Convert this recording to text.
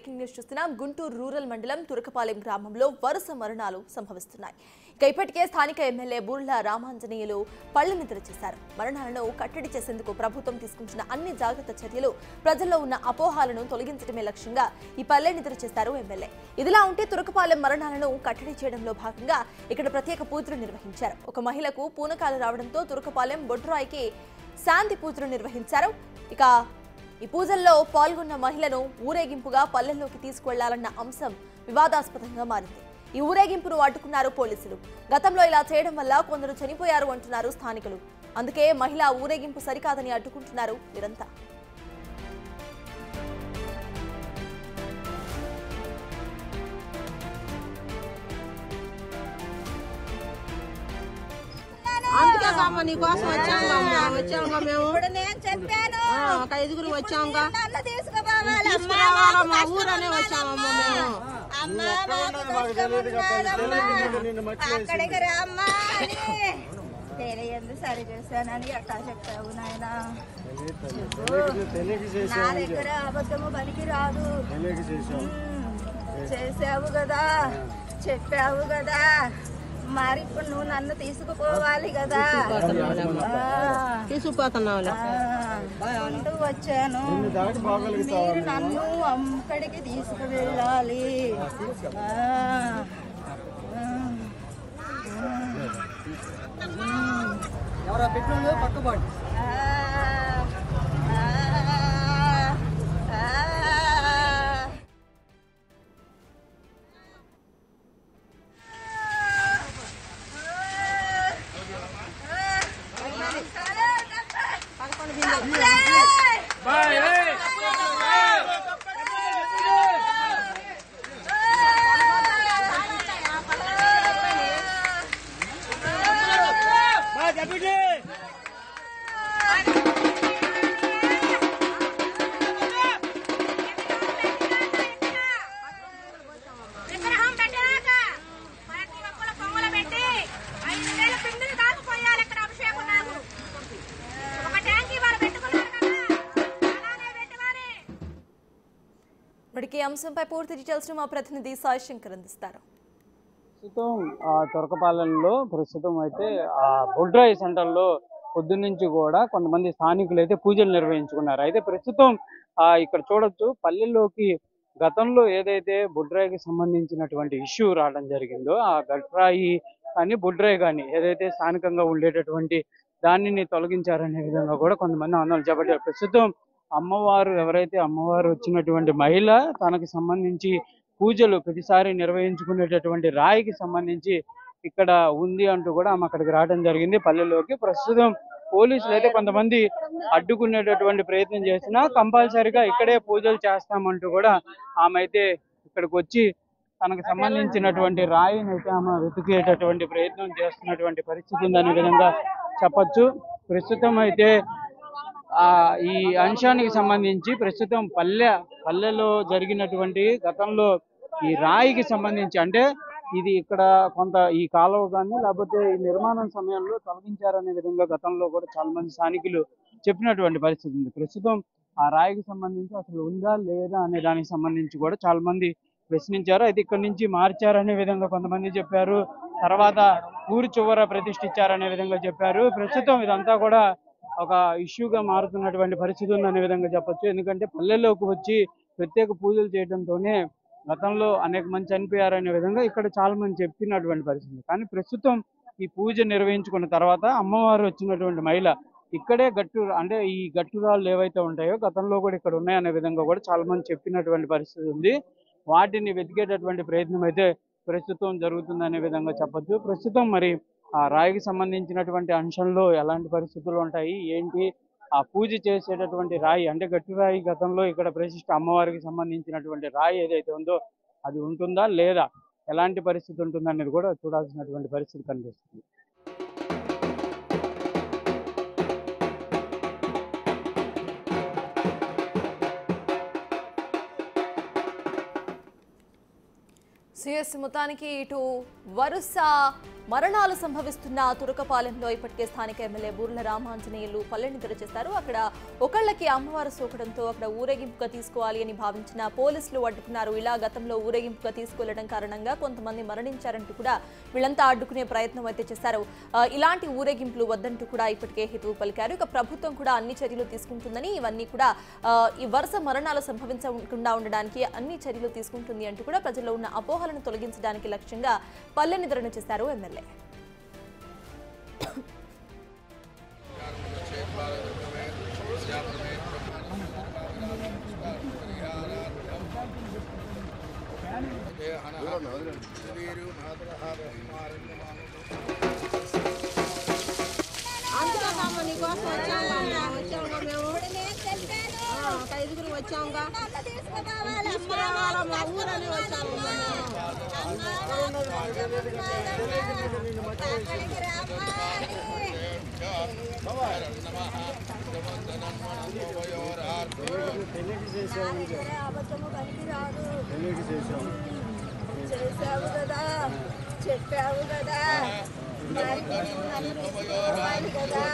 Breaking news చూస్తున్నాం. Guntur rural మండలం తురకపాలెం గ్రామంలో వరుస మరణాలు సంభవిస్తున్నాయి. ఇప్పటికే స్థానిక ఎమ్మెల్యే బూర్ల రామాంజనేయులు పళ్ల నిద్ర చేశారు. మరణాలను కట్టడి చేసేందుకు ప్రభుత్వం తీసుకుంటున్న అన్ని జాగ్రత్త చర్యలు ప్రజల్లో ఉన్న అపోహాలను తొలగించడమే లక్ష్యంగా ఈ పల్లె నిద్ర చేశారు ఎమ్మెల్యే. ఇదిలా ఉంటే తురకపాలెం మరణాలను కట్టడి చేయడంలో భాగంగా ఇక్కడ ప్రత్యేక పూజలు నిర్వహించారు. ఒక మహిళకు పూనకాలు రావడంతో తురకపాలెం బొడ్రాయికి శాంతి పూజలు నిర్వహించారు. ఇక ఈ పూజల్లో పాల్గొన్న మహిళను ఊరేగింపుగా పల్లెల్లోకి తీసుకువెళ్లాలన్న అంశం వివాదాస్పదంగా మారింది. ఈ ఊరేగింపును అడ్డుకున్నారు పోలీసులు. గతంలో ఇలా చేయడం వల్ల కొందరు చనిపోయారు అంటున్నారు స్థానికులు. అందుకే మహిళా ఊరేగింపు సరికాదని అడ్డుకుంటున్నారు వీరంతా. నీకోసం వచ్చాము మేము. ఒక ఐదుగురు వచ్చాముగా, మా ఊరనే వచ్చామమ్మా మేము. అక్కడికి రామ్మా ఎందుకు సరి చేశానని ఎట్లా చెప్పావు నాయన? నా దగ్గర అబద్ధము పనికి రాదు. చేసావు కదా, చెప్పావు కదా, మరి ఇప్పుడు నువ్వు నన్ను తీసుకుపోవాలి కదా. తీసుకుపోతున్నావు అంటూ వచ్చాను. మీరు నన్ను అక్కడికి తీసుకువెళ్ళాలి. ఇప్పటికీ అంశంపై పూర్తి డీటెయిల్స్ మా ప్రతినిధి సాయి శంకర్ అందిస్తారు. ప్రస్తుతం తురకపాలెంలో అయితే బొడ్రాయి సెంటర్లో పొద్దున్నుంచి కూడా కొంతమంది స్థానికులు అయితే పూజలు నిర్వహించుకున్నారు. అయితే ప్రస్తుతం ఇక్కడ చూడొచ్చు, పల్లెల్లోకి గతంలో ఏదైతే బొడ్రాయికి సంబంధించినటువంటి ఇష్యూ రావడం జరిగిందో, ఆ గట్రాయి కానీ బొడ్రాయి కానీ ఏదైతే స్థానికంగా ఉండేటటువంటి దానిని తొలగించారనే విధంగా కూడా కొంతమంది ఆందోళన చేపట్టారు. ప్రస్తుతం ఎవరైతే అమ్మవారు వచ్చినటువంటి మహిళ తనకు సంబంధించి పూజలు ప్రతిసారి నిర్వహించుకునేటటువంటి రాయికి సంబంధించి ఇక్కడ ఉంది అంటూ కూడా ఆమె అక్కడికి రావడం జరిగింది పల్లెల్లోకి. ప్రస్తుతం పోలీసులు అయితే కొంతమంది అడ్డుకునేటటువంటి ప్రయత్నం చేసినా కంపల్సరిగా ఇక్కడే పూజలు చేస్తామంటూ కూడా ఆమె అయితే ఇక్కడికి వచ్చి తనకు సంబంధించినటువంటి రాయిని అయితే ఆమె వెతికేటటువంటి ప్రయత్నం చేస్తున్నటువంటి పరిస్థితి ఉందనే విధంగా చెప్పొచ్చు. ప్రస్తుతం అయితే ఈ అంశానికి సంబంధించి ప్రస్తుతం పల్లెలో జరిగినటువంటి గతంలో ఈ రాయికి సంబంధించి, అంటే ఇది ఇక్కడ కొంత ఈ కాలువ కానీ లేకపోతే ఈ నిర్మాణం సమయంలో తొలగించారనే విధంగా గతంలో కూడా చాలా మంది స్థానికులు చెప్పినటువంటి పరిస్థితి ఉంది. ప్రస్తుతం ఆ రాయికి సంబంధించి అసలు ఉందా లేదా అనే దానికి సంబంధించి కూడా చాలా మంది ప్రశ్నించారు. అయితే ఇక్కడ నుంచి మార్చారనే విధంగా కొంతమంది చెప్పారు. తర్వాత ఊరి చివర ప్రతిష్ఠించారనే విధంగా చెప్పారు. ప్రస్తుతం ఇదంతా కూడా ఒక ఇష్యూగా మారుతున్నటువంటి పరిస్థితి ఉందనే విధంగా చెప్పొచ్చు. ఎందుకంటే పల్లెల్లోకి వచ్చి ప్రత్యేక పూజలు చేయడంతోనే గతంలో అనేక మంది చనిపోయారనే విధంగా ఇక్కడ చాలా మంది చెప్పినటువంటి పరిస్థితి. కానీ ప్రస్తుతం ఈ పూజ నిర్వహించుకున్న తర్వాత అమ్మవారు వచ్చినటువంటి మహిళ ఇక్కడే ఈ గట్టురాళ్ళు ఏవైతే ఉంటాయో గతంలో కూడా ఇక్కడ ఉన్నాయనే విధంగా కూడా చాలా మంది చెప్పినటువంటి పరిస్థితి ఉంది. వాటిని వెతికేటటువంటి ప్రయత్నం అయితే ప్రస్తుతం జరుగుతుందనే విధంగా చెప్పొచ్చు. ప్రస్తుతం మరి ఆ రాయికి సంబంధించినటువంటి అంశంలో ఎలాంటి పరిస్థితులు ఉంటాయి, ఏంటి, ఆ పూజ చేసేటటువంటి రాయి అంటే గట్టి రాయి గతంలో ఇక్కడ ప్రతిష్ఠ అమ్మవారికి సంబంధించినటువంటి రాయి ఏదైతే ఉందో అది ఉంటుందా లేదా, ఎలాంటి పరిస్థితి ఉంటుందనేది కూడా చూడాల్సినటువంటి పరిస్థితి కనిపిస్తుంది. సిఎస్ మొత్తానికి ఇటు వరుస మరణాలు సంభవిస్తున్న తురకపాలెంలో ఇప్పటికే స్థానిక ఎమ్మెల్యే బూర్ల రామాంజనేయులు పల్లెని తెరచేశారు. అక్కడ ఒకళ్ళకి అమ్మవారు సోకడంతో అక్కడ ఊరేగింపుగా తీసుకోవాలి అని భావించిన పోలీసులు అడ్డుకున్నారు. ఇలా గతంలో ఊరేగింపుగా తీసుకెళ్లడం కారణంగా కొంతమంది మరణించారంటూ కూడా వీళ్ళంతా అడ్డుకునే ప్రయత్నం అయితే చేశారు. ఇలాంటి ఊరేగింపులు వద్దంటూ కూడా ఇప్పటికే హితవు పలికారు. ఇక ప్రభుత్వం కూడా అన్ని చర్యలు తీసుకుంటుందని, ఇవన్నీ కూడా ఈ వరుస మరణాలు సంభవించకుండా ఉండడానికి అన్ని చర్యలు తీసుకుంటుంది అంటూ కూడా ప్రజల్లో ఉన్న అపోహలను తొలగించడానికి లక్ష్యంగా పల్లెని ధరణ చేశారు ఎమ్మెల్యే. అందుకేకమ్మ నీకోసం వచ్చాంగా మేము 5 వచ్చాంగా తీసుకురావాలా మా ఊరని వచ్చాము చేసావు కదా, చెప్పావు కదా, మరి నన్ను తీసుకోవాలి కదా.